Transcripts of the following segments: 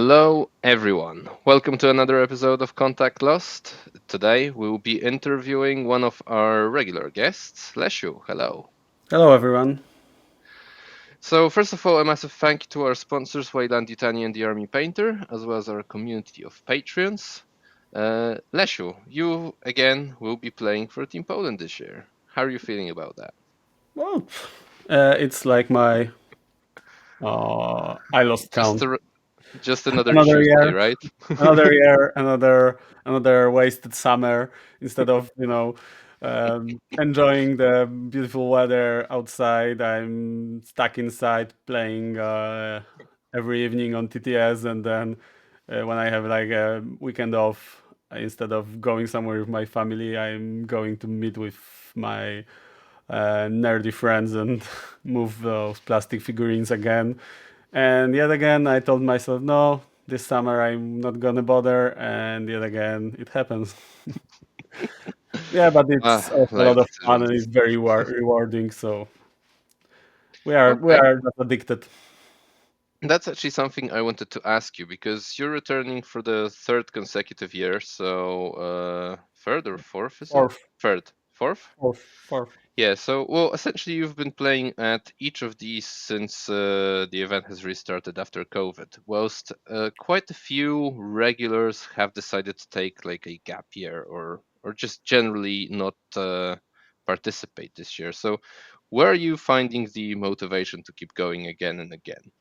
Hello, everyone. Welcome to another episode of Contact Lost. Today we will be interviewing one of our regular guests, Lesiu. Hello. Hello, everyone. So, first of all, a massive thank you to our sponsors, Weyland-Yutani and the Army Painter, as well as our community of Patreons. Lesiu, you again will be playing for Team Poland this year. How are you feeling about that? Well, it's like my I lost Just count. to, just another Another Tuesday, year, right? another year, another wasted summer. Instead of enjoying the beautiful weather outside, I'm stuck inside playing every evening on TTS, and then when I have like a weekend off, instead of going somewhere with my family, I'm going to meet with my nerdy friends and move those plastic figurines again. And yet again, I told myself, no, this summer I'm not gonna bother. And yet again, it happens. Yeah, but it's also a Life lot of fun and decisions. it's very rewarding. So we Okay. are just addicted. That's actually something I wanted to ask you because you're returning for the third consecutive year. So, third or fourth, is it? Fourth, Third, fourth? fourth. Yeah. So, well, essentially, you've been playing at each of these since the event has restarted after COVID. Whilst quite a few regulars have decided to take like a gap year or just generally not participate this year. So, where are you finding the motivation to keep going again and again?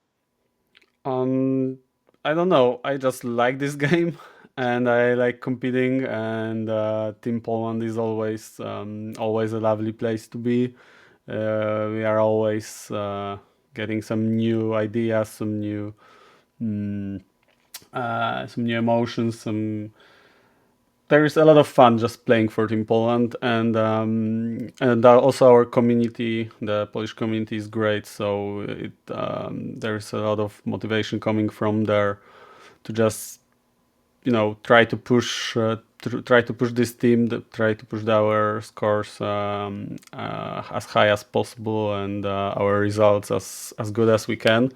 Um, I don't know. I just like this game, and I like competing. And Team Poland is always a lovely place to be. We are always getting some new ideas, mm, some new emotions. There is a lot of fun just playing for Team Poland, and also our community, the Polish community, is great. So there is a lot of motivation coming from there to just try to push this team, try to push our scores as high as possible, and our results as good as we can.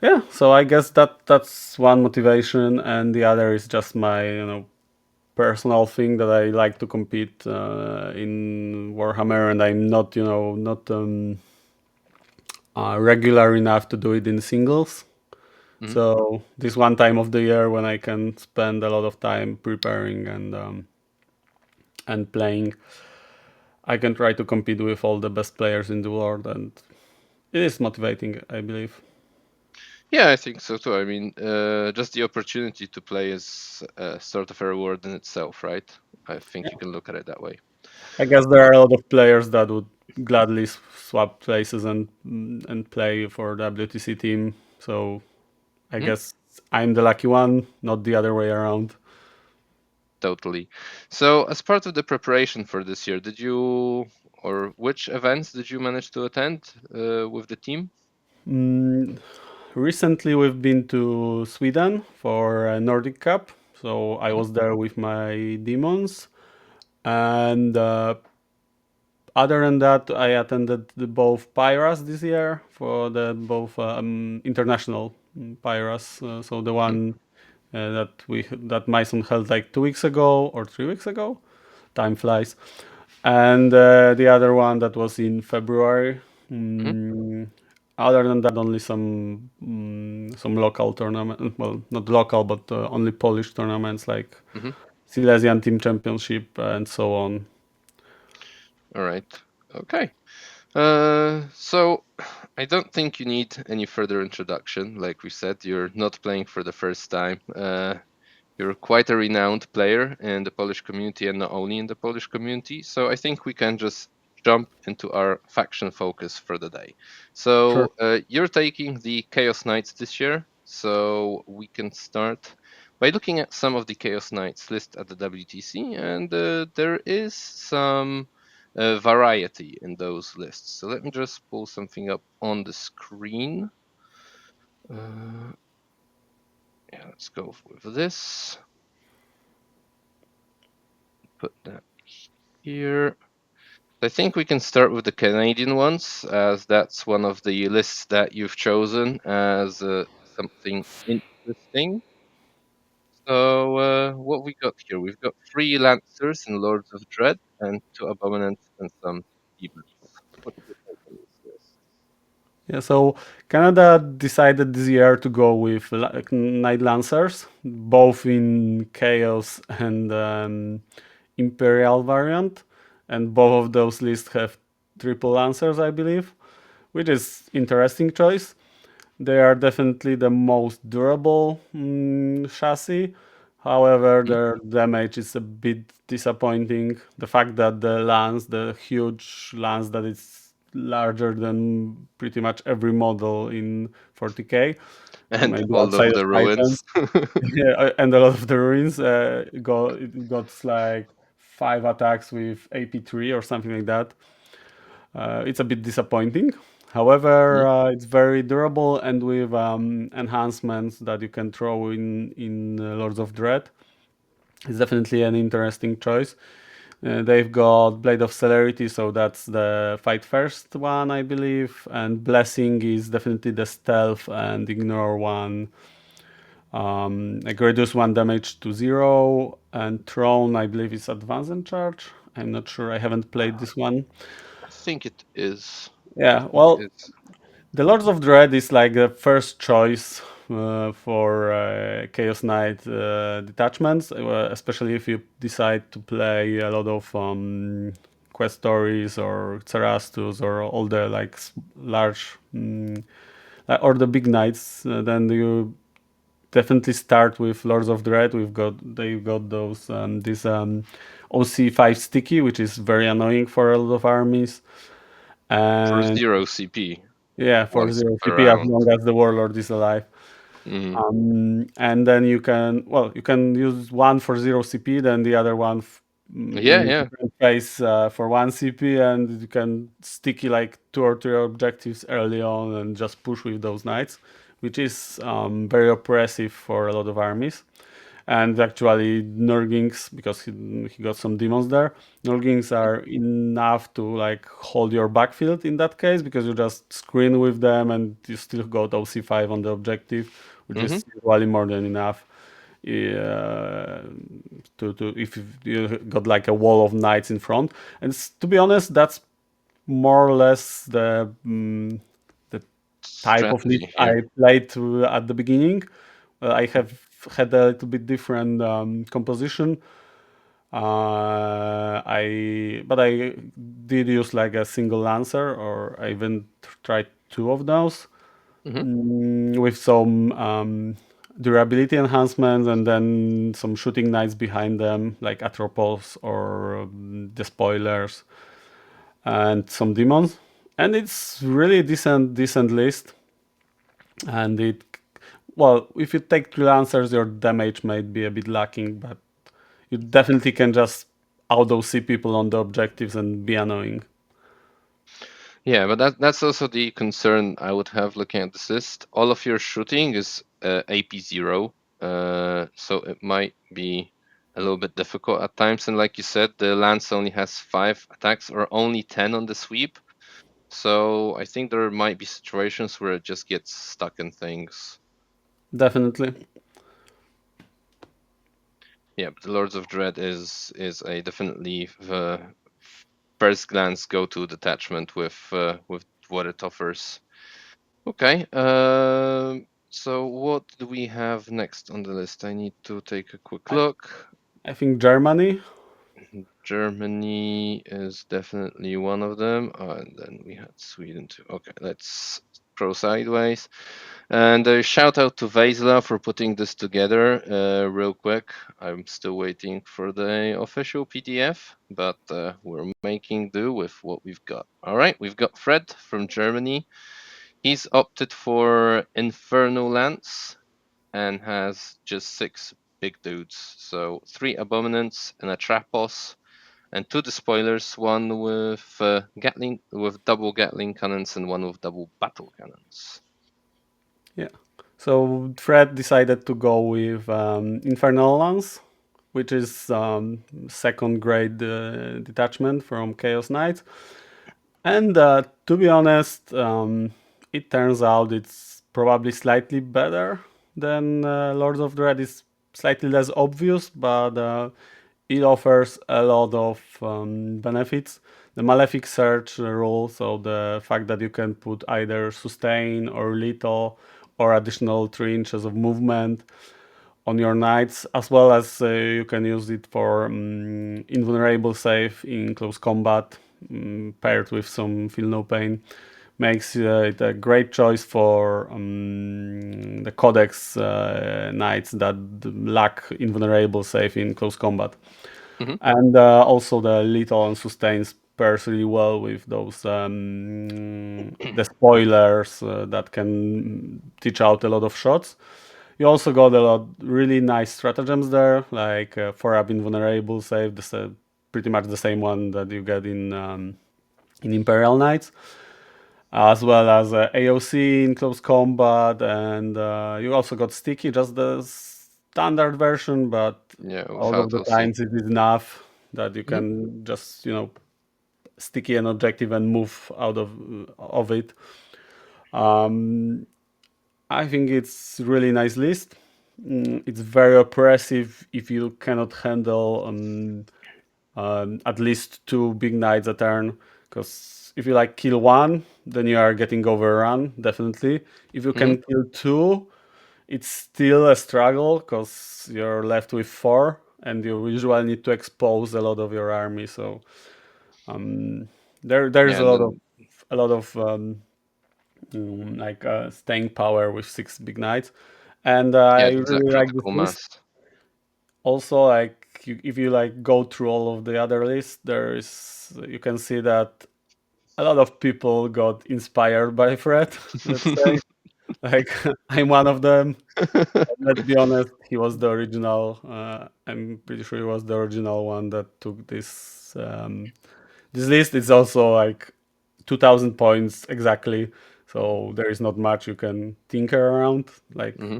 Yeah, so I guess that's one motivation, and the other is just my personal thing that I like to compete in Warhammer, and I'm not regular enough to do it in singles. Mhm. So this one time of the year when I can spend a lot of time preparing and playing, I can try to compete with all the best players in the world, and it is motivating, I believe. Yeah, I think so too. I mean, just the opportunity to play is sort of a reward in itself, right? I think you can look at it that way. I guess there are a lot of players that would gladly swap places and play for the WTC team. So I Mhm. guess I'm the lucky one, not the other way around. Totally. So, as part of the preparation for this year, did you or which events did you manage to attend with the team? Mm, Recently, we've been to Sweden for a Nordic Cup. So I Mhm. was there with my Demons. And other than that, I attended both Pyras this year for the both international Pyras. So the Mhm. one that Mason held like 2 weeks ago or 3 weeks ago. Time flies. And the other one that was in February. Mhm. Mm, Other than that, only some local tournament. Well, not local, but only Polish tournaments like Mhm. Silesian Team Championship and so on. All right. Okay. So I don't think you need any further introduction. Like we said, you're not playing for the first time. You're quite a renowned player in the Polish community and not only in the Polish community. So I think we can just jump into our faction focus for the day. Sure. So you're taking the Chaos Knights this year. So we can start by looking at some of the Chaos Knights list at the WTC, and there is some variety in those lists. So let me just pull something up on the screen. Uh, yeah, let's go with this. Put that here. I think we can start with the Canadian ones, as that's one of the lists that you've chosen as something interesting this thing. So what we got here? We've got three Lancers and Lords of Dread, and two Abominants and some Demons. What's your take on this list? Yeah, so Canada decided this year to go with Night Lancers, both in Chaos and Imperial variant, and both of those lists have triple Lancers, I believe, which is interesting choice. They are definitely the most durable chassis. However, Mhm. their damage is a bit disappointing. The fact that the lance, the huge lance that is larger than pretty much every model in 40k, And maybe all outside of of the Titan, ruins. yeah, and a lot of the ruins it got like 5 attacks with AP3 or something like that. It's a bit disappointing. However, Mhm. it's very durable and with enhancements that you can throw in Lords of Dread. It's definitely an interesting choice. They've got Blade of Celerity, so that's the fight first one, I believe. And Blessing is definitely the stealth and ignore one. Like reduce one damage to 0. And Throne, I believe, is advance and charge. I'm not sure. I haven't played this one. I think it is. I Yeah, think it well, is. the Lords of Dread is like the first choice for Chaos Knight detachments, especially if you decide to play a lot of quest stories or Cerastus or all the like large or the big knights. Then you definitely start with Lords of Dread. They've got those this OC5 sticky, which is very annoying for a lot of armies. For And zero CP yeah, for once zero per CP as round. long as the warlord is alive. Mhm. And then you can use one for zero CP, then the other one Yeah, in yeah. different phase for one CP, and you can sticky like 2 or 3 objectives early on and just push with those knights, which is very oppressive for a lot of armies. And actually, Nurglings, because he got some demons there, Nurglings are enough to like hold your backfield in that case because you just screen with them and you still got OC5 on the objective, which Mhm. is usually more than enough. Yeah, to if you got like a wall of knights in front, and to be honest, that's more or less the type of list Strategy I here. played at the beginning. I have had a little bit different composition. I did use like a single lancer, or I even tried two of those Mhm. with some durability enhancements, and then some shooting knights behind them, like Atropos or the spoilers, and some demons. And it's really decent list. And well, if you take three lancers, your damage might be a bit lacking, but you definitely can just auto see people on the objectives and be annoying. Yeah, but that's also the concern I would have looking at this list. All of your shooting is AP zero, so it might be a little bit difficult at times. And like you said, the lance only has 5 attacks or only 10 on the sweep. So I think there might be situations where it just gets stuck in things. Definitely. Yeah, but the Lords of Dread is a definitely first glance go to detachment with what it offers. Okay. So what do we have next on the list? I need to take a quick I, look. I think Germany. Germany is definitely one of them. And then we had Sweden too. Okay, let's scroll sideways. And a shout out to Vaisla for putting this together real quick. I'm still waiting for the official PDF, but we're making do with what we've got. All right, we've got Fred from Germany. He's opted for Inferno Lance and has just 6 big dudes. So 3 Abominants and a Trapos, and 2 Despoilers, one with Gatling with double Gatling cannons and one with double battle cannons. Yeah. So Fred decided to go with Infernal Lance, which is second grade detachment from Chaos Knight. And to be honest, it turns out it's probably slightly better. then Lords of Dread is slightly less obvious, but it offers a lot of benefits. The Malefic Search rule, so the fact that you can put either sustain or lethal or additional 3 inches of movement on your knights, as well as you can use it for invulnerable save in close combat, paired with some feel no pain, makes it a great choice for the Codex knights that lack invulnerable save in close combat. Hmm. And also the lethal and sustains pairs really well with those the spoilers that can teach out a lot of shots. You also got a lot really nice stratagems there, like 4-up invulnerable save, pretty much the same one that you get in Imperial Knights, as well as AOC in close combat, and you also got sticky, just the standard version, but Yeah, all of without the OC. times it is enough that you Hmm. can just sticky an objective and move out of it. Um, I think it's really nice list. It's very oppressive if you cannot handle at least 2 big knights a turn. Because if you like kill one, then you are getting overrun, definitely. If you Hmm. can kill two, it's still a struggle because you're left with 4, and you usually need to expose a lot of your army. So um, there's Yeah, and then a lot of staying power with 6 big knights, and yeah, I it's a really like this critical list. mass. Also, if you like go through all of the other lists, there is you can see that a lot of people got inspired by Fred. Let's say, like I'm one of them. Let's be honest, he was the original. I'm pretty sure he was the original one that took this list. It's also like 2,000 points exactly, so there is not much you can tinker around. Like Hmm.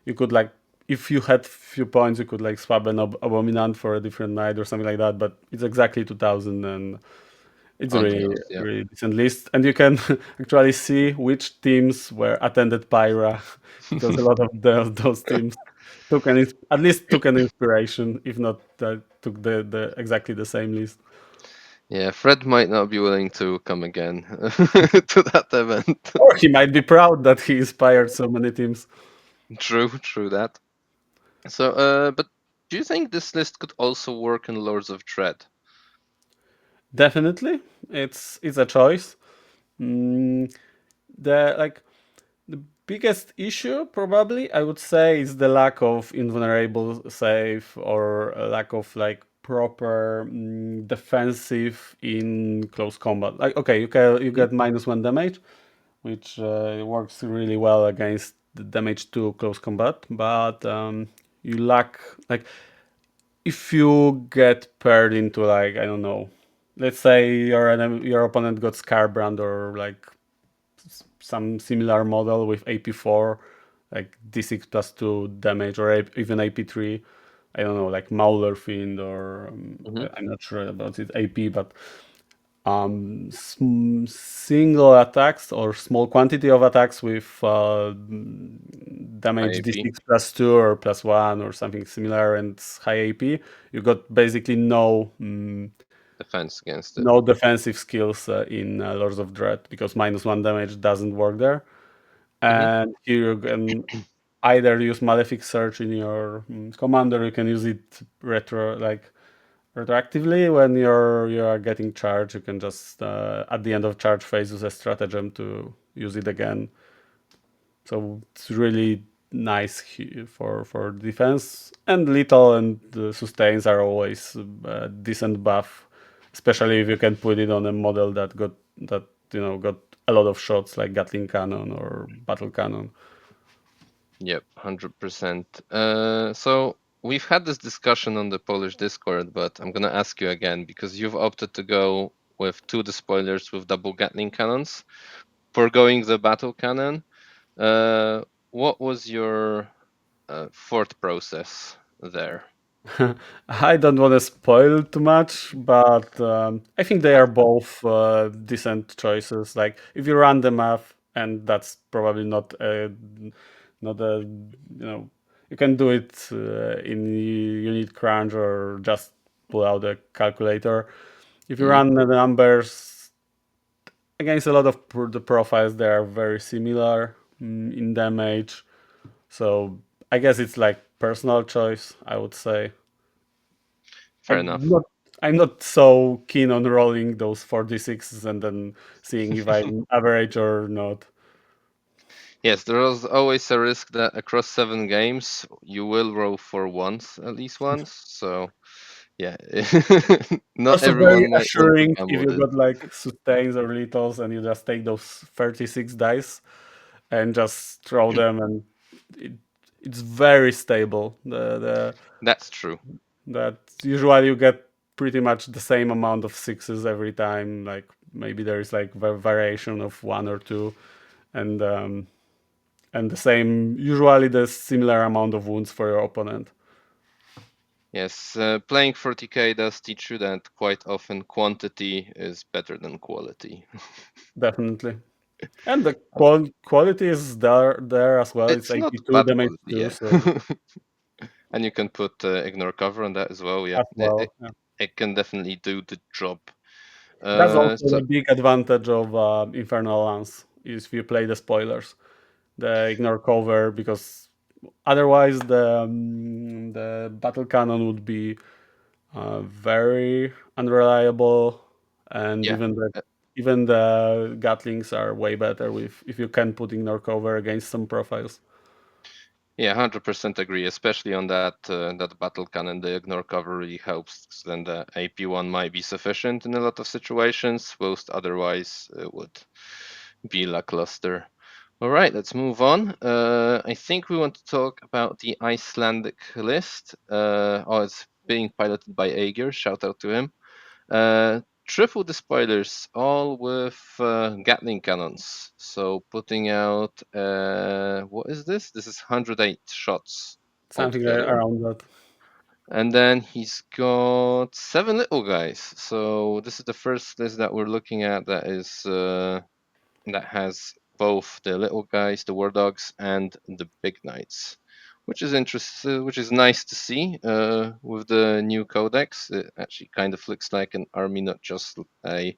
you could like if you had few points, you could like swap an abominant for a different knight or something like that. But it's exactly 2,000, and it's a On really heroes, yeah. really decent list. And you can actually see which teams were attended Pyra, because a lot of those teams at least took an inspiration, if not took the exactly the same list. Yeah, Fred might not be willing to come again to that event. Or he might be proud that he inspired so many teams. True, true that. So, but do you think this list could also work in Lords of Dread? Definitely, it's a choice. Mm, the like the biggest issue, probably, I would say, is the lack of invulnerable save, or a lack of like proper defensive in close combat. Like, okay, you Hmm. get -1 damage, which works really well against the damage to close combat, but you lack like if you get paired into like I don't know, let's say your opponent got Scarbrand or like some similar model with AP4, like D6 plus 2 damage, or even AP3. I don't know, like Mauler Fiend, or Hmm. I'm not sure about it AP, but single attacks or small quantity of attacks with damage IAP D6 plus 2 or plus 1 or something similar and high AP, you got basically defense against it. no defensive skills in Lords of Dread, because -1 damage doesn't work there. Hmm. And here you can either use Malefic Search in your commander, you can use it retroactively when you are getting charged. You can just at the end of charge phase use a stratagem to use it again. So it's really nice for defense, and lethal and sustains are always a decent buff, especially if you can put it on a model that got a lot of shots like Gatling cannon or battle cannon. Yep, 100%. So we've had this discussion on the Polish Discord, but I'm gonna ask you again because you've opted to go with 2 despoilers with double Gatling cannons, foregoing the battle cannon. What was your thought process there? I don't want to spoil too much, but I think they are both decent choices. Like if you run the math, and that's probably not not a you can do it in unit crunch or just pull out a calculator. If you Hmm. run the numbers against a lot of the profiles, they are very similar in damage. So I guess it's like personal choice, I would say. Fair I'm enough. not I'm not so keen on rolling those 46s and then seeing if I'm average or not. Yes, there is always a risk that across 7 games you will roll for once, at least once. So yeah, not Also very everyone might want to assuring gamble if with you it. got like sustains or littles and you just take those 36 dice and just throw them and it, it's very stable. The That's true. that usually you get pretty much the same amount of sixes every time. Like maybe there is like variation of one or two, and the same usually the similar amount of wounds for your opponent. Yes, playing 40k does teach you that quite often quantity is better than quality. Definitely. And the quality is there as well. It's It's not 82 bad damage quality, too, yeah. so And you can put ignore cover on that as well, yeah. as well. Yeah. It can definitely do the job. That's also So a big advantage of Infernal Lance is if you play the spoilers, the ignore cover, because otherwise the battle cannon would be very unreliable, and yeah, uh, even the gatlings are way better with if you can put ignore cover against some profiles. yeah, 100% agree, especially on that battle cannon. The ignore cover really helps, 'cause then the AP1 might be sufficient in a lot of situations, whilst otherwise it would be lackluster. All right, let's move on. I think we want to talk about the Icelandic list. It's being piloted by Aegir. Shout out to him. Triple the spoilers, all with Gatling cannons. So putting out what is this? This is 108 shots Something altogether. around that. And then he's got 7 little guys. So this is the first list that we're looking at that has both the little guys, the war dogs, and the big knights, which is interesting, which is nice to see. With the new codex, it actually kind of looks like an army, not just a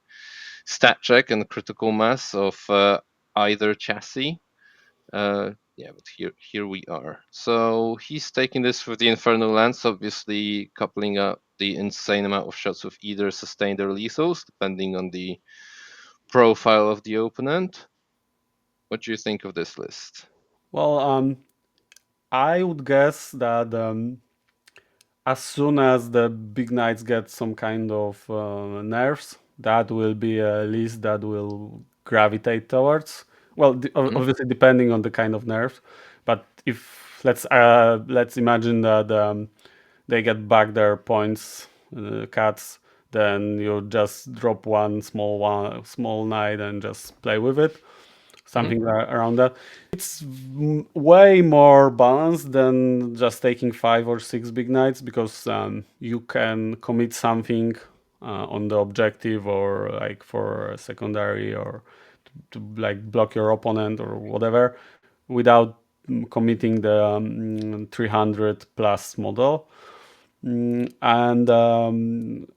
stat check and critical mass of either chassis. Yeah, but here we are. So he's taking this for the Infernal Lance, obviously coupling up the insane amount of shots with either sustained or lethals, depending on the profile of the opponent. What do you think of this list? Well, I would guess that as soon as the big knights get some kind of nerfs, that will be a list that will gravitate towards. Well, Mhm, obviously depending on the kind of nerfs, but if let's imagine that they get back their points, cats, then you just drop one small knight and just play with it, mhm, something around that. It's way more balanced than just taking 5 or 6 big knights because you can commit something on the objective or like for a secondary or to like block your opponent or whatever without committing the 300 plus model. And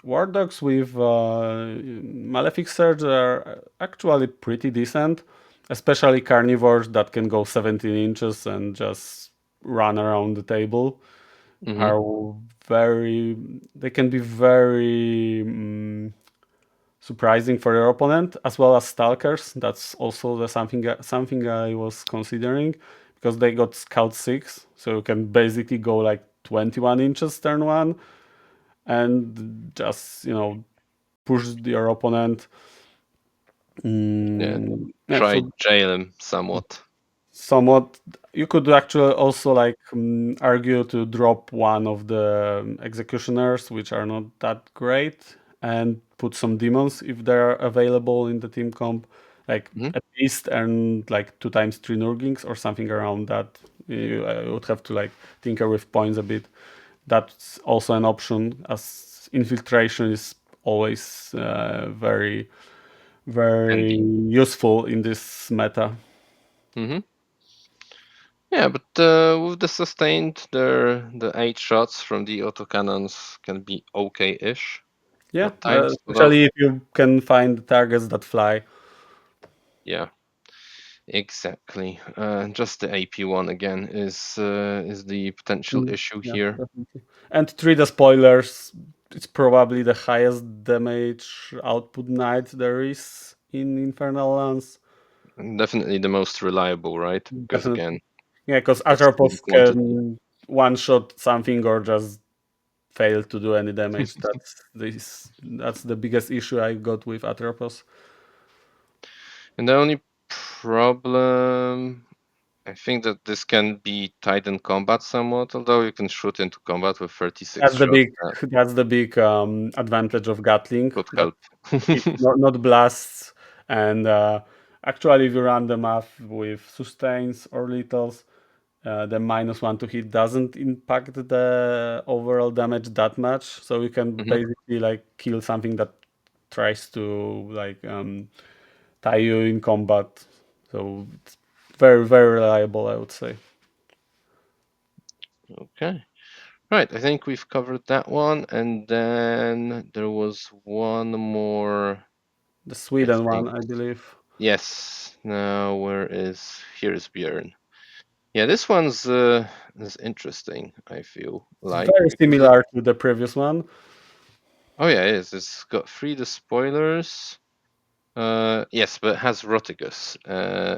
War Dogs with Malefic Surge are actually pretty decent, especially carnivores that can go 17 inches and just run around the table mhm. are very, they can be very surprising for your opponent, as well as Stalkers. That's also something I was considering because they got Scout 6, so you can basically go like 21 inches turn one and just push your opponent. Yeah, Yeah, try so jail him somewhat. somewhat you could actually also like argue to drop one of the executioners, which are not that great, and put some demons if they're available in the team comp, like Mhm. at least and like 2 times 3 Nurglings or something around that. I would have to like tinker with points a bit. That's also an option, as infiltration is always very Handy. useful in this meta. Hmm. Yeah, but with the sustained, the 8 shots from the autocannons can be okay-ish Yeah, at times. Although, especially if you can find targets that fly. yeah, exactly. Just the AP one again is the potential issue Yeah, here. definitely. And 3D spoilers, it's probably the highest damage output knight there is in Infernal Lance. And definitely the most reliable, right? Because Definitely. again, Yeah, because just the Atropos quantity. can one shot something or just fail to do any damage. That's the biggest issue I got with Atropos. And the only problem, I think that this can be tied in combat somewhat, although you can shoot into combat with 36 That's the shots. big That that's the big advantage of Gatling, could that help. it's not blasts. And actually, if you run the math with sustains or littles, the -1 to hit doesn't impact the overall damage that much. So you can Mhm. basically like kill something that tries to like tie you in combat. So it's very reliable, I would say. Okay. Right, I think we've covered that one, and then there was one more, The I Sweden one, think. I believe. Yes. Now, here is Björn. Yeah, this one's is interesting, I feel It's like, very because it, similar to the previous one. oh yeah, it is. It's got three despoilers. Yes, but it has Rotigus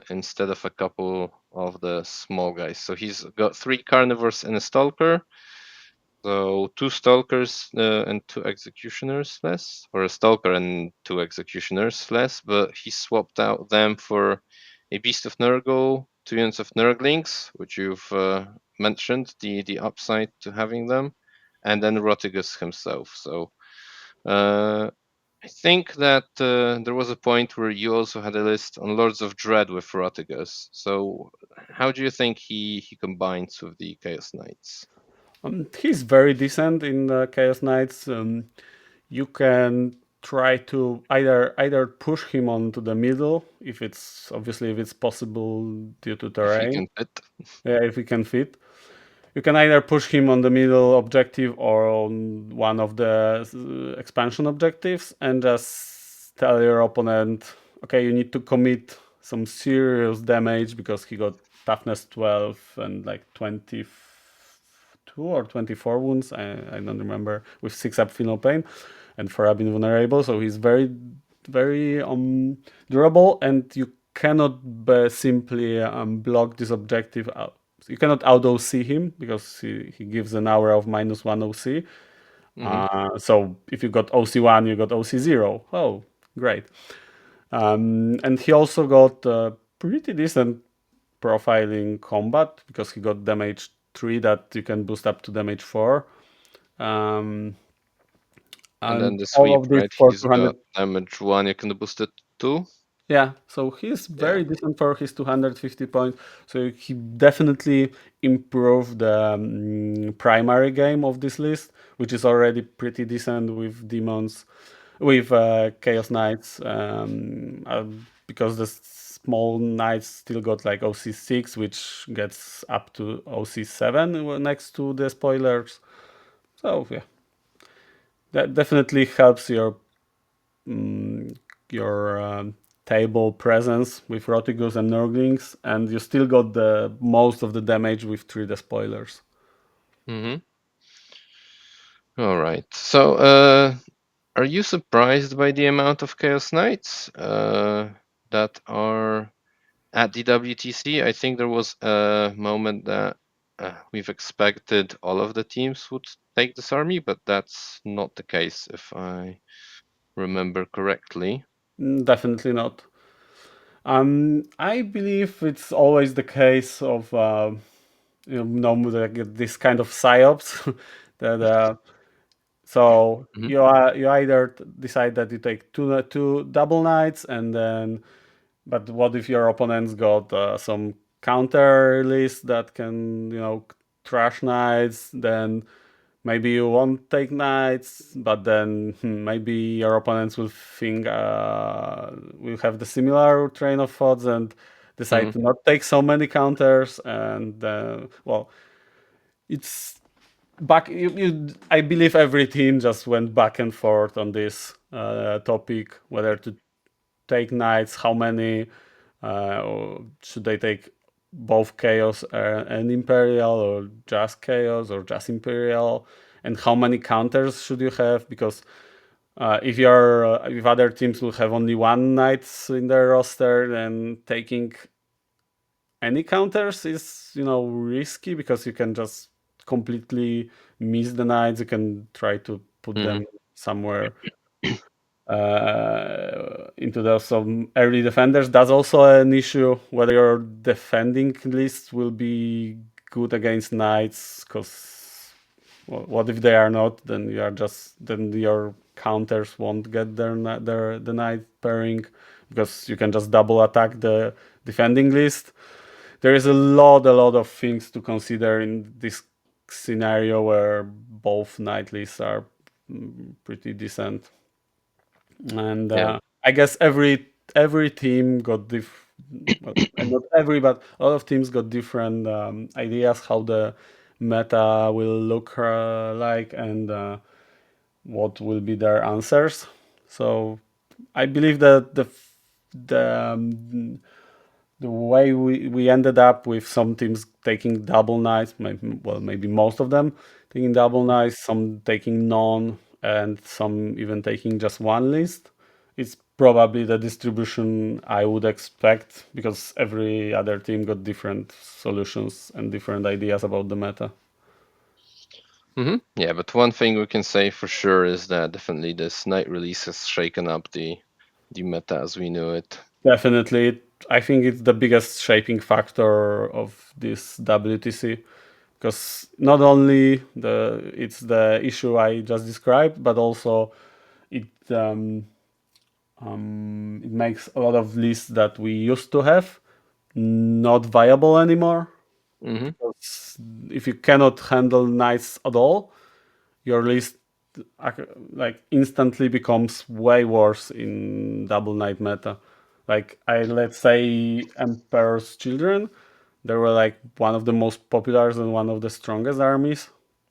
instead of a couple of the small guys. So he's got three carnivores and a stalker. So two stalkers and two executioners less, or a stalker and two executioners less. But he swapped out them for a beast of Nurgle, 2 units of Nurglings, which you've mentioned, the upside to having them, and then Rotigus himself. So uh, I think that there was a point where you also had a list on Lords of Dread with Rotigus. So how do you think he combines with the Chaos Knights? He's very decent in Chaos Knights. You can try to either push him onto the middle if it's obviously if it's possible due to If he terrain. can fit. Yeah, if he can fit. You can either push him on the middle objective or on one of the expansion objectives and just tell your opponent, okay, you need to commit some serious damage because he got toughness 12 and like 22 or 24 wounds. I don't remember, with 6 up final pain and 4 up invulnerable. So he's very durable, and you cannot simply block this objective out. You cannot out OC him because he gives an aura of -1 OC. Hmm. So if you got OC1, you got OC0. Oh, great. And he also got pretty decent profiling combat because he got damage 3 that you can boost up to damage 4. Um, And then and the all sweep, of this right? for He's 200. got damage one. You can boost it two. Yeah, so he's Yeah. very decent for his 250 points. So he definitely improved the primary game of this list, which is already pretty decent with demons, with Chaos Knights, because the small knights still got like OC6, which gets up to OC7 next to the spoilers. So yeah, that definitely helps mm, your table presence with Rotigus and Nurglings, and you still got the most of the damage with 3 spoilers. Hmm. All right. So, are you surprised by the amount of Chaos Knights that are at the WTC? I think there was a moment that we've expected all of the teams would take this army, but that's not the case, if I remember correctly. Definitely not. I believe it's always the case of like this kind of psyops that so Hmm. you either decide that you take two double knights, and then but what if your opponent's got some counter list that can trash knights? Then maybe you won't take knights, but then maybe your opponents will think will have the similar train of thoughts, and decide Mm-hmm. to not take so many counters, and well, it's I believe every team just went back and forth on this topic, whether to take knights, how many, or should they take both chaos and imperial, or just chaos, or just imperial, and how many counters should you have? Because if other teams will have only one knights in their roster, then taking any counters is risky, because you can just completely miss the knights. You can try to put Mm-hmm. them somewhere into those some early defenders. That's also an issue, whether your defending list will be good against knights, because what if they are not? Then your counters won't get the knight pairing, because you can just double attack the defending list. There is a lot of things to consider in this scenario, where both knight lists are pretty decent. And Yeah. I guess every team got well, and not every, but a lot of teams got different ideas how the meta will look like, and what will be their answers. So I believe that the way we ended up with some teams taking double knights, maybe most of them taking double knights, some taking none, and some even taking just one list. It's probably the distribution I would expect, because every other team got different solutions and different ideas about the meta. Mm-hmm. Yeah, but one thing we can say for sure is that definitely this night release has shaken up the meta as we knew it. Definitely, I think it's the biggest shaping factor of this WTC, because not only it's the issue I just described, but also it it makes a lot of lists that we used to have not viable anymore. Mm-hmm. Because if you cannot handle knights at all, your list like instantly becomes way worse in double knight meta. Like let's say Emperor's Children, they were like one of the most popular and one of the strongest armies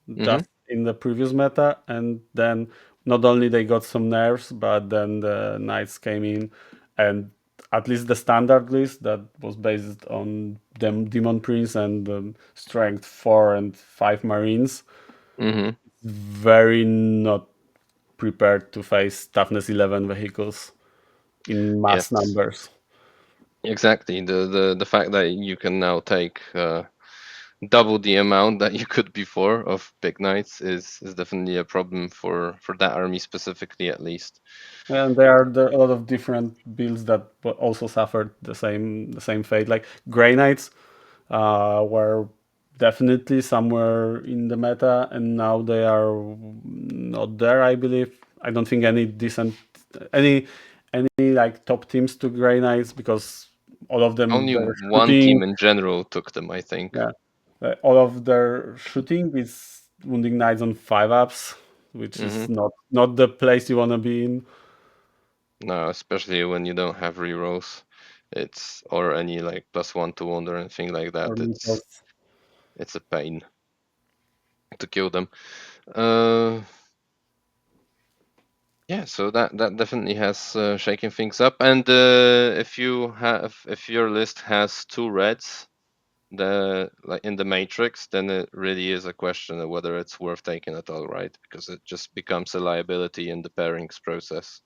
Mm-hmm. just in the previous meta, and then not only they got some nerfs, but then the knights came in, and at least the standard list that was based on them Demon Prince and strength 4 and 5 marines, Mm-hmm. very not prepared to face toughness 11 vehicles in mass Yes. numbers. Exactly. The fact that you can now take double the amount that you could before of big knights is definitely a problem for that army specifically, at least. And there are a lot of different builds that also suffered the same fate. Like Grey Knights were definitely somewhere in the meta, and now they are not there. I believe. I don't think any like top teams took Grey Knights, because all of them Only their one shooting, team in general took them, I think. yeah, all of their shooting is wounding knights on 5-ups, which Mm-hmm. is not the place you want to be in. No, especially when you don't have rerolls, it's or any like +1 to wound or anything like Or that. lethals. It's a pain to kill them. Uh, yeah, so that definitely has shaken things up. And if your list has two reds, the like in the matrix, then it really is a question of whether it's worth taking at all, right? Because it just becomes a liability in the pairings process.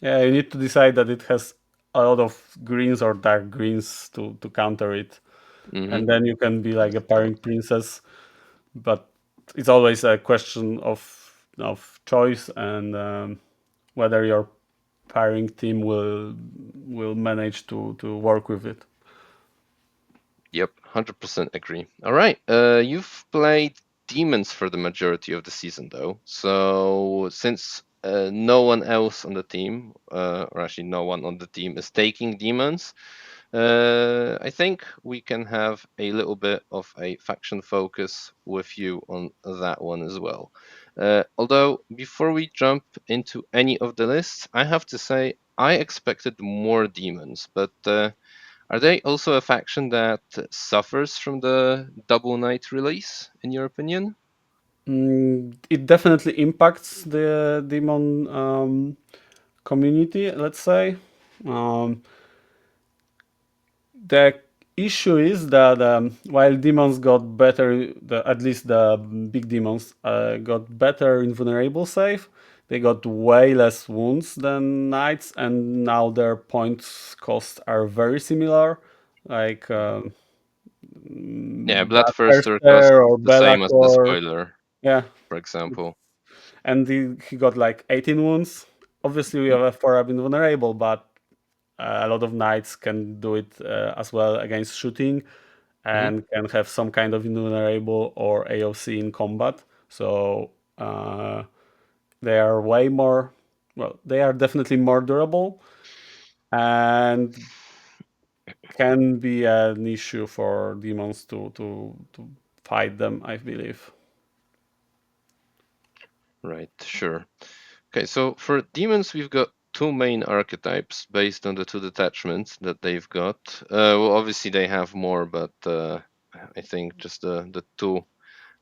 Yeah, you need to decide that it has a lot of greens or dark greens to counter it, Mm-hmm. and then you can be like That's a the point. pairing princess. But it's always a question of choice, and whether your pairing team will manage to work with it. Yep, 100% agree. All right, you've played Demons for the majority of the season, though. So since no one else on the team, or actually no one on the team, is taking Demons, I think we can have a little bit of a faction focus with you on that one as well. Although, before we jump into any of the lists, I have to say I expected more Demons, but Are they also a faction that suffers from the double knight release, in your opinion? It definitely impacts the demon community, let's say. Um, the issue is that while demons got better, at least the big demons got better invulnerable save, they got way less wounds than knights, and now their points cost are very similar. Like Yeah, Bloodthirster costs Bloodthirster or the same as the Bellator, spoiler, yeah, for example. and he got like 18 wounds. Obviously, we have a 4-up invulnerable, but a lot of knights can do it as well against shooting Mm-hmm. and can have some kind of invulnerable or AOC in combat. So they are way more, well, they are definitely more durable and can be an issue for demons to fight them, I believe. Right, sure. Okay, so for demons, we've got two main archetypes based on the two detachments that they've got. Well, obviously they have more, but I think just the two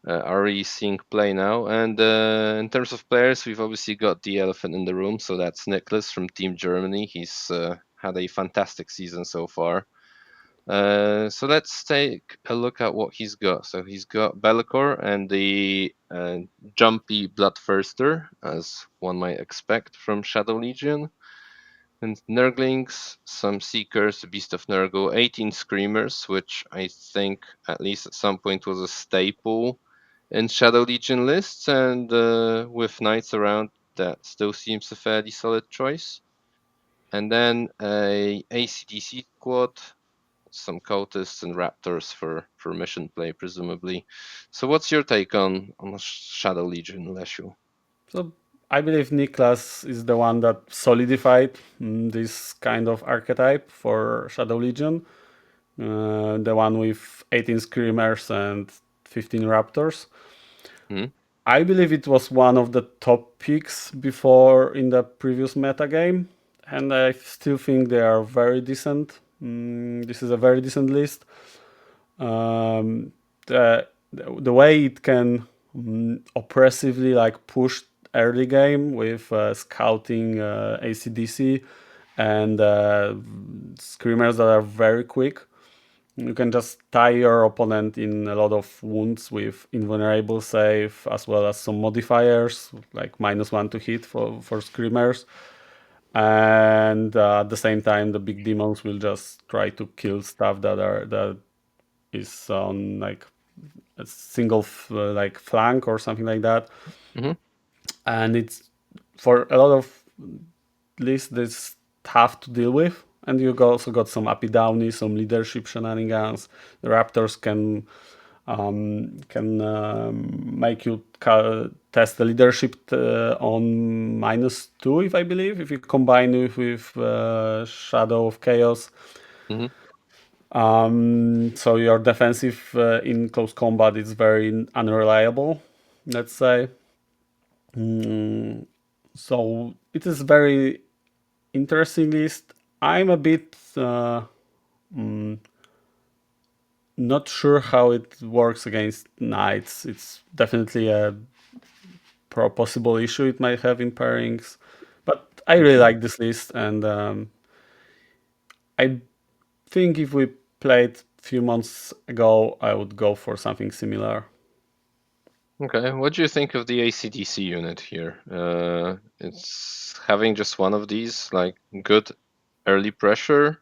are really seeing play now. And in terms of players, we've obviously got the elephant in the room, so that's Nicholas from Team Germany. He's had a fantastic season so far. So let's take a look at what he's got. So he's got Be'lakor and the jumpy Bloodthirster, as one might expect from Shadow Legion. And Nurglings, some Seekers, the Beast of Nurgle, 18 Screamers, which I think at least at some point was a staple in Shadow Legion lists, and with Knights around, that still seems a fairly solid choice. And then a ACDC squad, some cultists and raptors for mission play, presumably. So, what's your take on Shadow Legion, Lesiu? So I believe Niklas is the one that solidified this kind of archetype for Shadow Legion. The one with 18 Screamers and 15 Raptors. Hmm. I believe it was one of the top picks before in the previous meta game, and I still think they are very decent. This is a very decent list. Um, the way it can oppressively like push early game with scouting ACDC and screamers that are very quick. You can just tie your opponent in a lot of wounds with invulnerable save as well as some modifiers like -1 to hit for screamers. And at the same time, the big demons will just try to kill stuff that is on like a single like flank or something like that. Hmm. And it's for a lot of lists this tough to deal with. And you also got some uppy downy, some leadership shenanigans. The Raptors can make you test the leadership on -2, if I believe, if you combine it with Shadow of Chaos. Hmm. So your defensive in close combat is very unreliable, let's say. Mm, so it is very interesting list. I'm a bit mm, not sure how it works against knights. It's definitely a possible issue it might have in pairings, but I really Hmm. like this list, and I think if we played a few months ago, I would go for something similar. Okay, what do you think of the ACDC unit here? It's having just one of these, like good early pressure.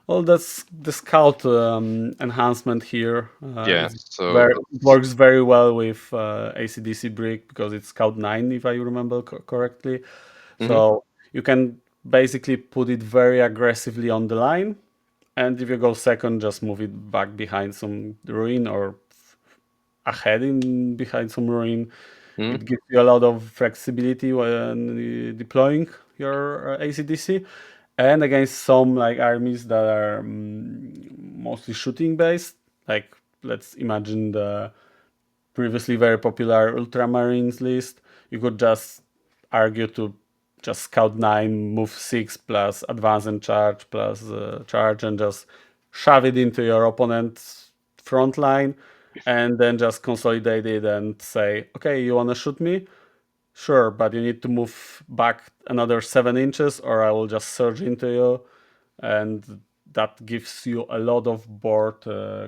Well, that's the scout enhancement here. Yeah, It's so very it that's. works very well with ACDC brick because it's scout 9, if I remember correctly. Hmm. So you can basically put it very aggressively on the line, and if you go second, just move it back behind some ruin or ahead in behind some ruin. Hmm. It gives you a lot of flexibility when deploying your ACDC, and against some like armies that are mostly shooting based. Like let's imagine the previously very popular Ultramarines list. You could just argue to just scout 9, move 6 plus advance and charge plus charge, and just shove it into your opponent's front line, and then just consolidate it and say, okay, you want to shoot me? Sure, but you need to move back another 7 inches, or I will just surge into you. And that gives you a lot of board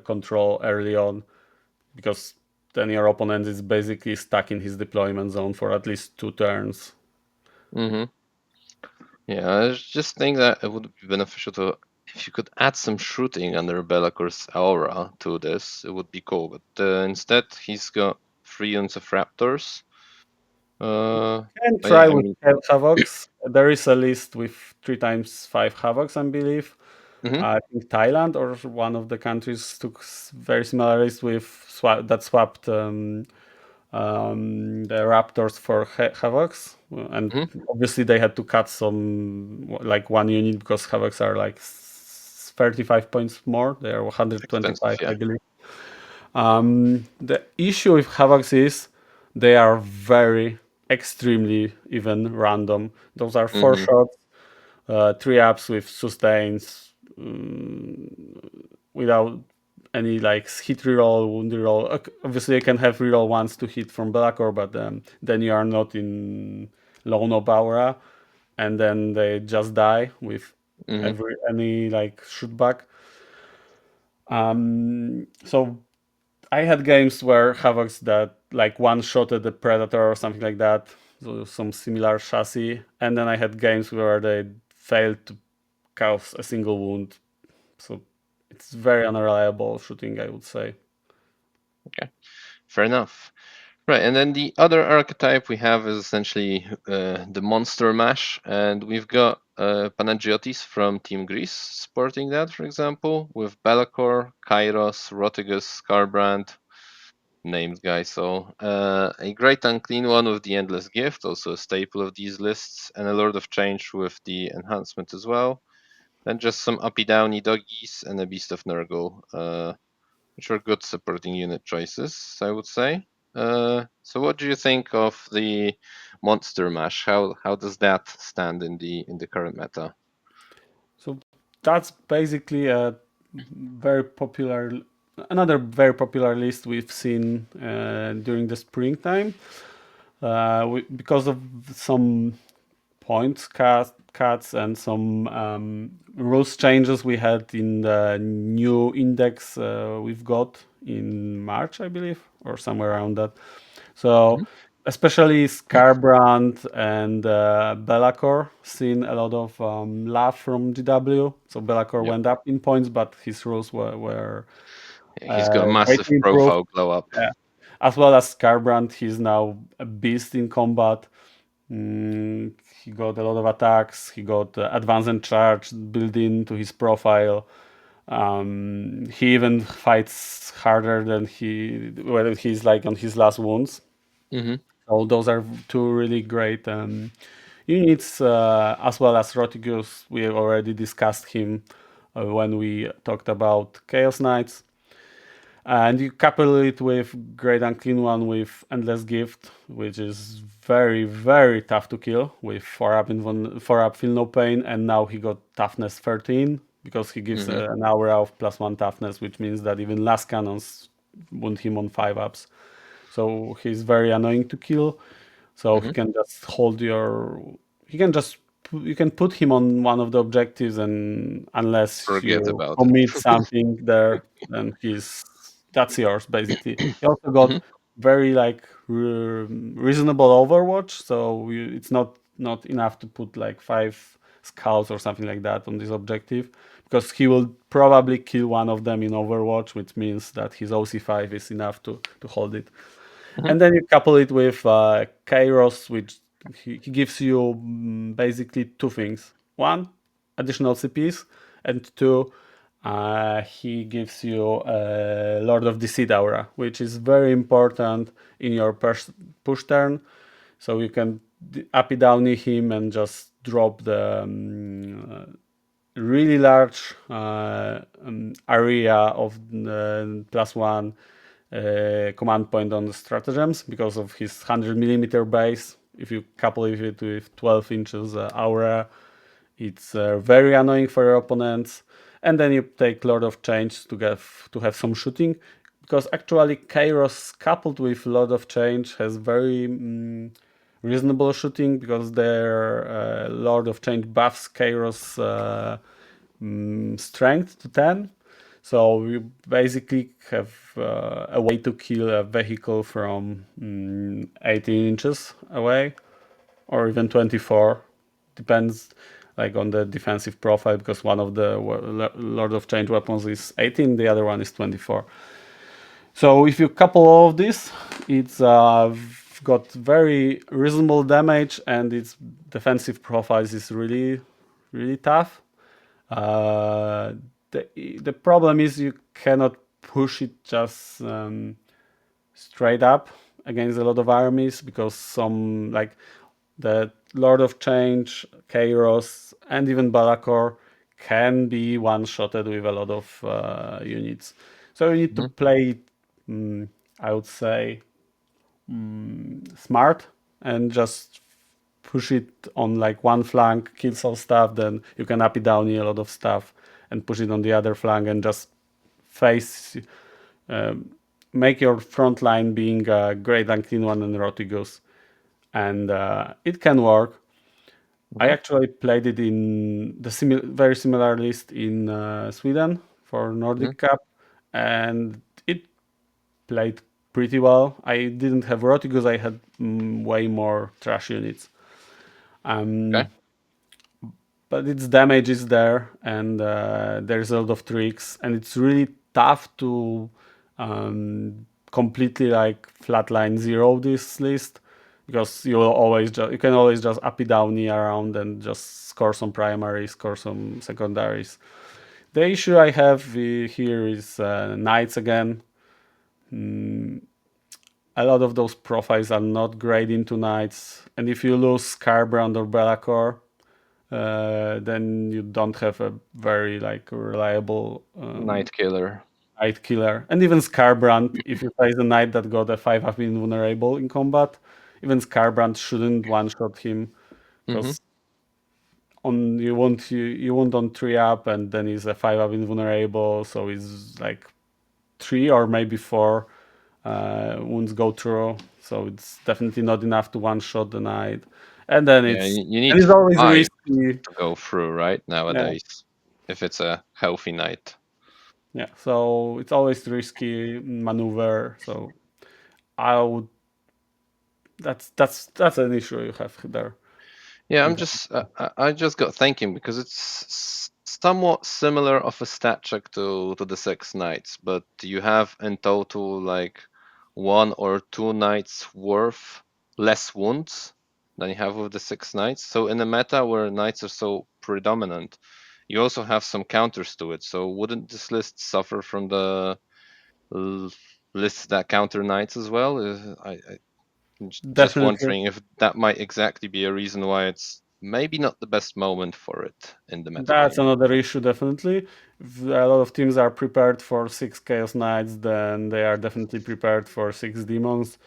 control early on, because then your opponent is basically stuck in his deployment zone for at least 2 turns. Mm-hmm. Yeah, I just think that it would be beneficial to, if you could add some shooting under Bellacor's aura to this, it would be cool. But instead, he's got 3 units of Raptors. And But yeah, try I with mean, Havocs. There is a list with 3x5 Havocs, I believe. mhm, I think Thailand or one of the countries took very similar list with swapped the Raptors for Havocs, and mhm, obviously they had to cut some, like 1 unit, because Havocs are like 35 points more. They are expensive, 125, I yeah. believe. The issue with Havocs is they are very extremely even random. Those are 4 Mm-hmm, shots, 3 ups with sustains, without any like hit reroll, wound reroll. Obviously, you can have reroll ones to hit from Blackor, but then you are not in Lone Aura, and then they just die with mm-hmm. any like shoot back. So I had games where Havocs that like one-shotted the Predator or something like that, so some similar chassis, and then I had games where they failed to cause a single wound. So it's very unreliable shooting, I would say. Okay, fair enough. Right, and then the other archetype we have is essentially the Monster Mash, and we've got Panagiotis from Team Greece sporting that, for example, with Be'lakor, Kairos, Rotigus, Skarbrand, named guy. So a great unclean one with the Endless Gift, also a staple of these lists, and a Lord of Change with the enhancement as well. Then just some uppy downy doggies and a Beast of Nurgle, which are good supporting unit choices, I would say. So what do you think of the Monster Mash? How does that stand in the current meta? So that's basically a very popular, another very popular list we've seen during the springtime, because of some points cuts and some rules changes we had in the new index we've got in March, I believe, or somewhere around that. So Mhm. especially Skarbrand and Be'lakor seen a lot of love from GW. So Be'lakor Yep. went up in points, but his rules were Yeah, he's got a massive greatly improved. profile glow up. Yeah. As well as Skarbrand, he's now a beast in combat. Mm, he got a lot of attacks. He got advance and charge built into his profile. He even fights harder than when he's like on his last wounds. Hmm. So those are 2 really great units, as well as Rotigus. We have already discussed him when we talked about Chaos Knights. And you couple it with Great Unclean One with Endless Gift, which is very, very tough to kill with 4 up Feel No Pain, and now he got Toughness 13 because he gives Hmm. an aura of +1 toughness, which means that even last cannons wound him on 5 ups. So he's very annoying to kill. So he Hmm. can just hold your. He can just. You can put him on one of the objectives, and unless Forget you about it. commit something there, then that's yours basically. He also got Hmm. very like reasonable Overwatch, so it's not enough to put like 5 scouts or something like that on this objective, because he will probably kill one of them in Overwatch, which means that his OC5 is enough to hold it. Hmm. And then you couple it with Kairos, which he gives you basically 2 things. One, additional CPs, and 2, he gives you Lord of Deceit aura, which is very important in your push turn. So you can uppy downy him and just drop the really large area of +1 command point on the stratagems because of his 100 millimeter base. if you couple it with 12 inches aura, it's very annoying for your opponents. And then you take Lord of Change to have some shooting, because actually Kairos coupled with Lord of Change has very reasonable shooting, because their Lord of Change buffs Kairos strength to 10. So you basically have a way to kill a vehicle from 18 inches away, or even 24. Depends like on the defensive profile, because one of the Lord of Change weapons is 18, the other one is 24. So if you couple all of this, it's got very reasonable damage, and its defensive profiles is really, really tough. Uh, the problem is you cannot push it just straight up against a lot of armies, because some like the Lord of Change, Kairos, and even Balakor can be one-shotted with a lot of units. So you need to Mhm. play, I would say, smart, and just push it on like one flank, kill some stuff, then you can up it down a lot of stuff and push it on the other flank, and just face, um, make your front line being a Great Unclean One and Rotigus. And it can work. I Mhm. actually played it in the very similar list in Sweden for Mhm. Nordic Cup, and it played pretty well. I didn't have Rotigus, I had way more trash units. Okay. Um, but its damage is there, and there's a lot of tricks, and it's really tough to completely like flatline zero this list, because you can always just up it down around and just score some primaries, score some secondaries. The issue I have here is knights again. A lot of those profiles are not great into knights, and if you lose Scarbrand or Bellacore, then you don't have a very like reliable Night Killer. knight killer. And even Scarbrand, if you face a knight that got a 5-up invulnerable in combat, even Scarbrand shouldn't one-shot him, Mhm. because on you won't on 3-up, and then he's a 5-up invulnerable, so he's like 3 or maybe 4 wounds go through, so it's definitely not enough to one-shot the knight. And then Yeah, you need it's always 5 risky. to go through, right? Yeah, Nowadays, if it's a healthy night. yeah. So it's always risky maneuver. So I would. That's an issue you have there. Yeah, You I'm have just I just got thinking because it's somewhat similar of a stat check to the six knights, but you have in total like one or two knights worth less wounds than you have with the six knights. So in a meta where knights are so predominant, you also have some counters to it. So wouldn't this list suffer from the l- lists that counter knights as well? Just definitely. wondering if that might exactly be a reason why it's maybe not the best moment for it in the That's metagame. another issue. Definitely, if a lot of teams are prepared for 6 Chaos Knights, then they are definitely prepared for 6 Demons.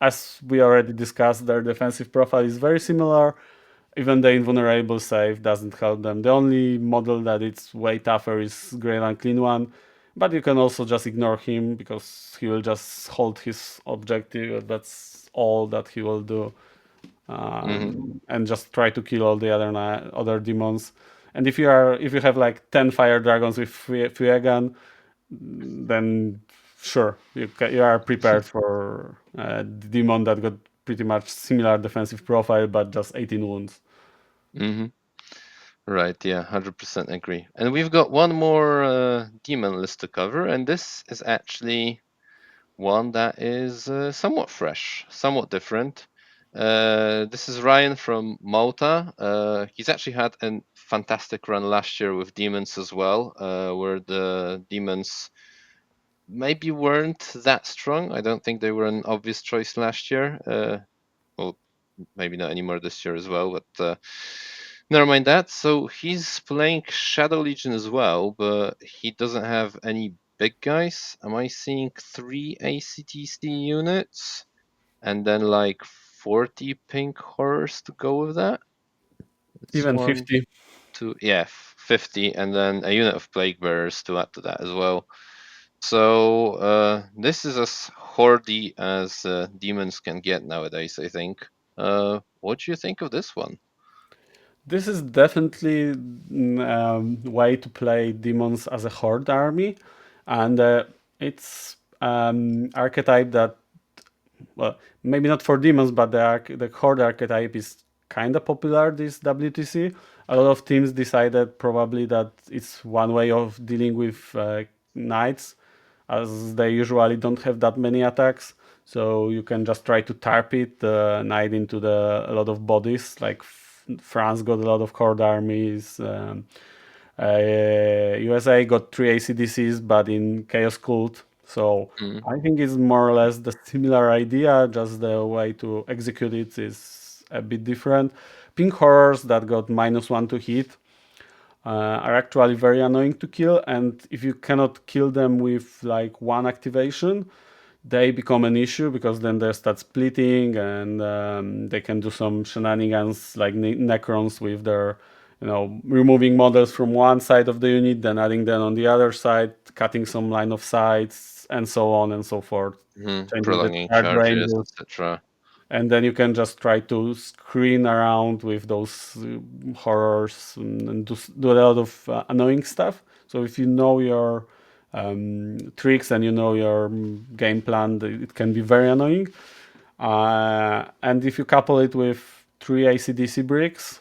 As we already discussed, their defensive profile is very similar. Even the invulnerable save doesn't help them. The only model that it's way tougher is Grey Unclean One, but you can also just ignore him, because he will just hold his objective. That's all that he will do, Hmm. and just try to kill all the other demons. And if you have like 10 fire dragons with Fuegan, then sure, you are prepared for a demon that got pretty much similar defensive profile, but just 18 wounds. Hmm. Right, yeah, 100% agree. And we've got one more demon list to cover, and this is actually one that is somewhat fresh, somewhat different. This is Ryan from Malta. He's actually had a fantastic run last year with demons as well, where the demons maybe weren't that strong. I don't think they were an obvious choice last year. Well, maybe not anymore this year as well, but never mind that. So he's playing Shadow Legion as well, but he doesn't have any big guys. Am I seeing three ACTC units? And then like 40 pink horrors to go with that. It's Even one, 50. two, yeah, 50, and then a unit of plague bearers to add to that as well. So this is as hordy as demons can get nowadays, I think. What do you think of this one? This is definitely way to play demons as a horde army, and it's archetype that, well, maybe not for demons, but the horde archetype is kind of popular this WTC. A lot of teams decided probably that it's one way of dealing with knights, as they usually don't have that many attacks. So you can just try to tarp it, knight into a lot of bodies. Like France got a lot of horde armies. USA got 3 ACDCs, but in Chaos Cult. So Mm. I think it's more or less the similar idea, just the way to execute it is a bit different. Pink horrors that got -1 to hit are actually very annoying to kill, and if you cannot kill them with like one activation, they become an issue because then they start splitting and they can do some shenanigans like Necrons with their, removing models from one side of the unit, then adding them on the other side, cutting some line of sights, and so on and so forth, changing the Prolonging charge charges, ranges, etc. and then you can just try to screen around with those horrors and do a lot of annoying stuff. So if you know your tricks and you know your game plan, it can be very annoying. And if you couple it with 3 ACDC bricks,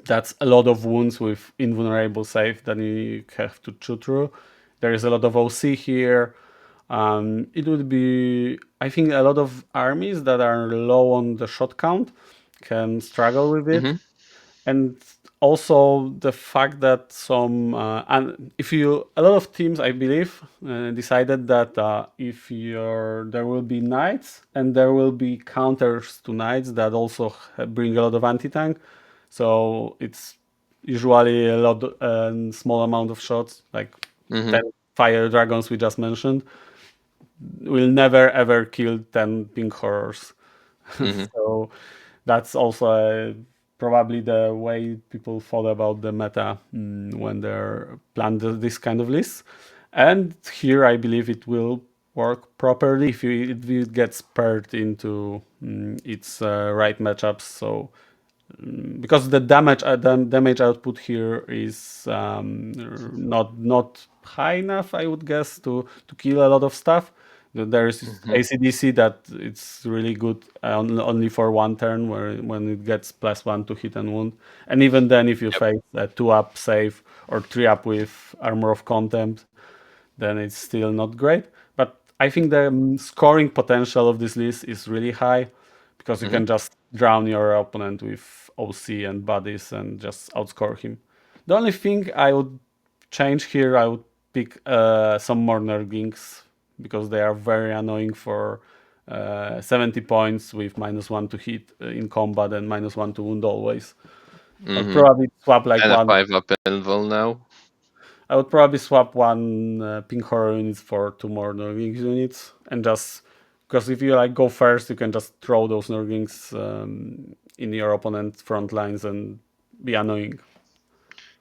that's a lot of wounds with invulnerable save that you have to chew through. There is a lot of OC here. It would be, I think, a lot of armies that are low on the shot count can struggle with it, Mm-hmm. and also the fact that some and if you a lot of teams, I believe, decided that if you're there will be knights and there will be counters to knights that also bring a lot of anti-tank, so it's usually a lot small amount of shots like Mm-hmm. 10 fire dragons we just mentioned will never ever kill 10 pink horrors. Mm-hmm. So that's also probably the way people thought about the meta when they're planned this kind of list. And here I believe it will work properly if it gets paired into its right matchups. So because the damage output here is not high enough, I would guess, to kill a lot of stuff. There is Mm-hmm. ACDC that it's really good only for one turn, where when it gets +1 to hit and wound, and even then, if you Yep. face a 2-up save or 3-up with Armor of Contempt, then it's still not great. But I think the scoring potential of this list is really high because you Mm-hmm. can just drown your opponent with OC and bodies and just outscore him. The only thing I would change here, I would pick some more Nurglings because they are very annoying for 70 points with -1 to hit in combat and -1 to wound always. I would Mm-hmm. probably swap like And a one 5-up invul now. I would probably swap one pink horror units for two more Nurglings units, and just because if you like go first, you can just throw those Nurglings in your opponent's front lines and be annoying.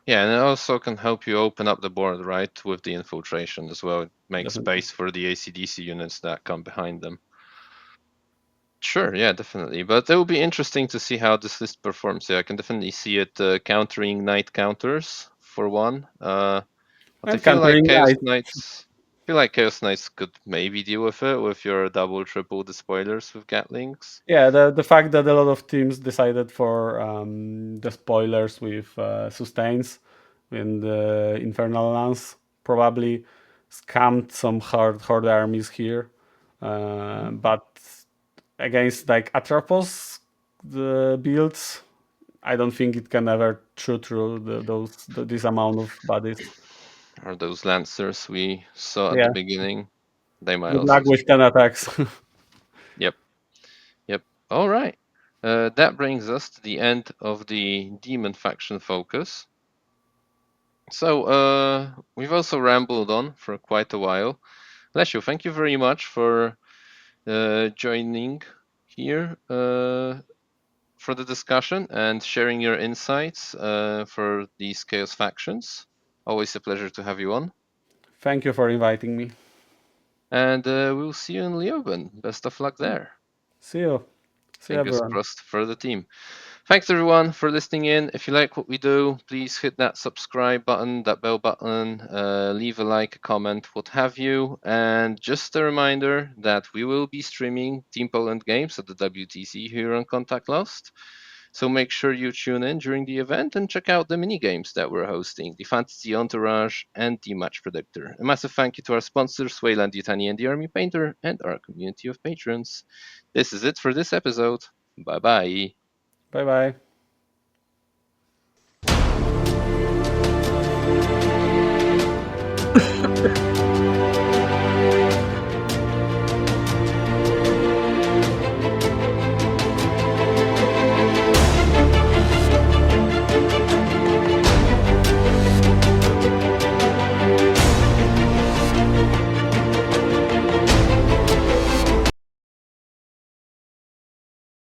Yeah, and it also can help you open up the board, right, with the infiltration as well. It makes Definitely. space for the ACDC units that come behind them. Sure, yeah, definitely. But it will be interesting to see how this list performs. Yeah, I can definitely see it countering knight counters for one. But I And feel like countering Chaos knight. Knights. I feel like Chaos Knights could maybe deal with it with your double, triple despoilers with Gatlings. Yeah, the fact that a lot of teams decided for the spoilers with sustains in the Infernal Lance probably scammed some hard armies here. But against like Atropos the builds, I don't think it can ever chew through this amount of bodies. Or those Lancers we saw at the Yeah, beginning. They might good luck also with 10 struggle. attacks. Yep, yep. All right. That brings us to the end of the Demon faction focus. So, we've also rambled on for quite a while. Lesiu, thank you very much for joining here for the discussion and sharing your insights for these Chaos factions. Always a pleasure to have you on. Thank you for inviting me. And we'll see you in Leoben. Best of luck there. See you. See you, Fingers everyone. crossed for the team. Thanks everyone for listening in. If you like what we do, please hit that subscribe button, that bell button, leave a like, a comment, what have you. And just a reminder that we will be streaming Team Poland games at the WTC here on Contact Lost. So make sure you tune in during the event and check out the mini games that we're hosting, the Fantasy Entourage and the Match Predictor. A massive thank you to our sponsors, Weyland-Yutani and the Army Painter, and our community of patrons. This is it for this episode. Bye bye. Bye bye.